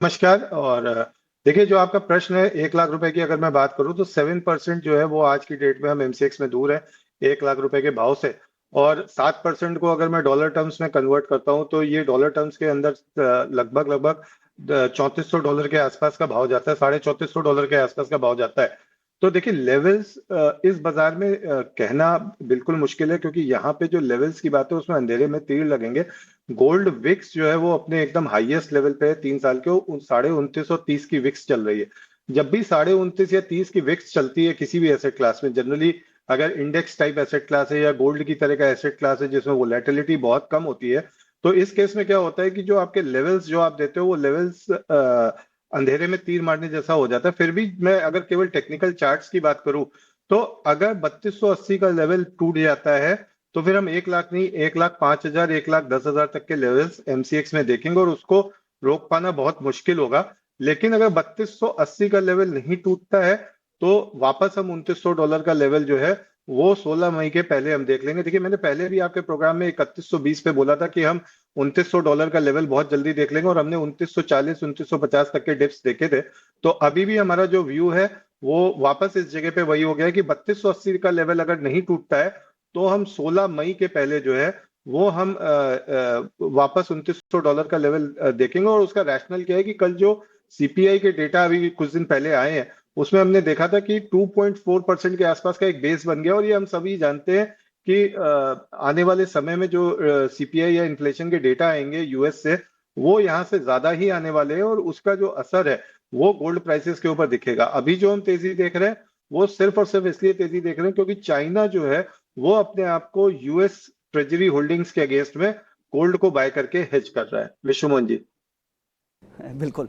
नमस्कार। और देखिए, जो आपका प्रश्न है 1 लाख रुपए की, अगर मैं बात करूं तो 7% जो है वो आज की डेट में हम एमसीएक्स में दूर है 1 लाख रुपए के भाव से। और 7% को अगर मैं डॉलर टर्म्स में कन्वर्ट करता हूं तो ये डॉलर टर्म्स के अंदर लगभग लगभग $3400 के आसपास का भाव जाता है, $3450 के आसपास का भाव जाता है। तो देखिए, लेवल्स इस बाजार में कहना बिल्कुल मुश्किल है, क्योंकि यहाँ पे जो लेवल्स की बात है उसमें अंधेरे में तीर लगेंगे। गोल्ड विक्स जो है वो अपने एकदम हाईएस्ट लेवल पे है 3 साल के, 2930 की विक्स चल रही है। जब भी 29.5 या 30 की विक्स चलती है किसी भी एसेट क्लास में, जनरली अगर इंडेक्स टाइप एसेट क्लास है या गोल्ड की तरह का एसेट क्लास है जिसमें वोलेटिलिटी बहुत कम होती है, तो इस केस में क्या होता है कि जो आपके लेवल्स जो आप देते हो वो लेवल्स अंधेरे में तीर मारने जैसा हो जाता है। फिर भी मैं अगर केवल टेक्निकल चार्ट्स की बात करूं तो अगर 3280 का लेवल टूट जाता है तो फिर हम 1 लाख नहीं, 1,05,000, 1,10,000 तक के लेवल्स एमसीएक्स में देखेंगे और उसको रोक पाना बहुत मुश्किल होगा। लेकिन अगर 3280 का लेवल नहीं टूटता है तो वापस हम $2900 का लेवल जो है वो 16 मई के पहले हम देख लेंगे। देखिए, मैंने पहले भी आपके प्रोग्राम में 3120 पे बोला था कि हम $2900 का लेवल बहुत जल्दी देख लेंगे, और हमने 2940 2950 तक के डिप्स देखे थे। तो अभी भी हमारा जो व्यू है वो वापस इस जगह पे वही हो गया है कि 3280 का लेवल अगर नहीं टूटता है तो हम 16 मई के पहले जो है वो हम वापस $2900 का लेवल देखेंगे। और उसका रैशनल क्या है कि कल जो सीपीआई के डेटा अभी कुछ दिन पहले आए हैं उसमें हमने देखा था कि 2.4% के आसपास का एक बेस बन गया। और ये हम सभी जानते हैं कि आने वाले समय में जो सीपीआई या इन्फ्लेशन के डेटा आएंगे यूएस से, वो यहाँ से ज्यादा ही आने वाले हैं, और उसका जो असर है वो गोल्ड प्राइसेस के ऊपर दिखेगा। अभी जो हम तेजी देख रहे हैं वो सिर्फ और सिर्फ इसलिए तेजी देख रहे हैं क्योंकि चाइना जो है वो अपने आप को यूएस ट्रेजरी होल्डिंग्स के अगेंस्ट में गोल्ड को बाय करके हेज कर रहा है। विश्वमोहन जी। बिल्कुल।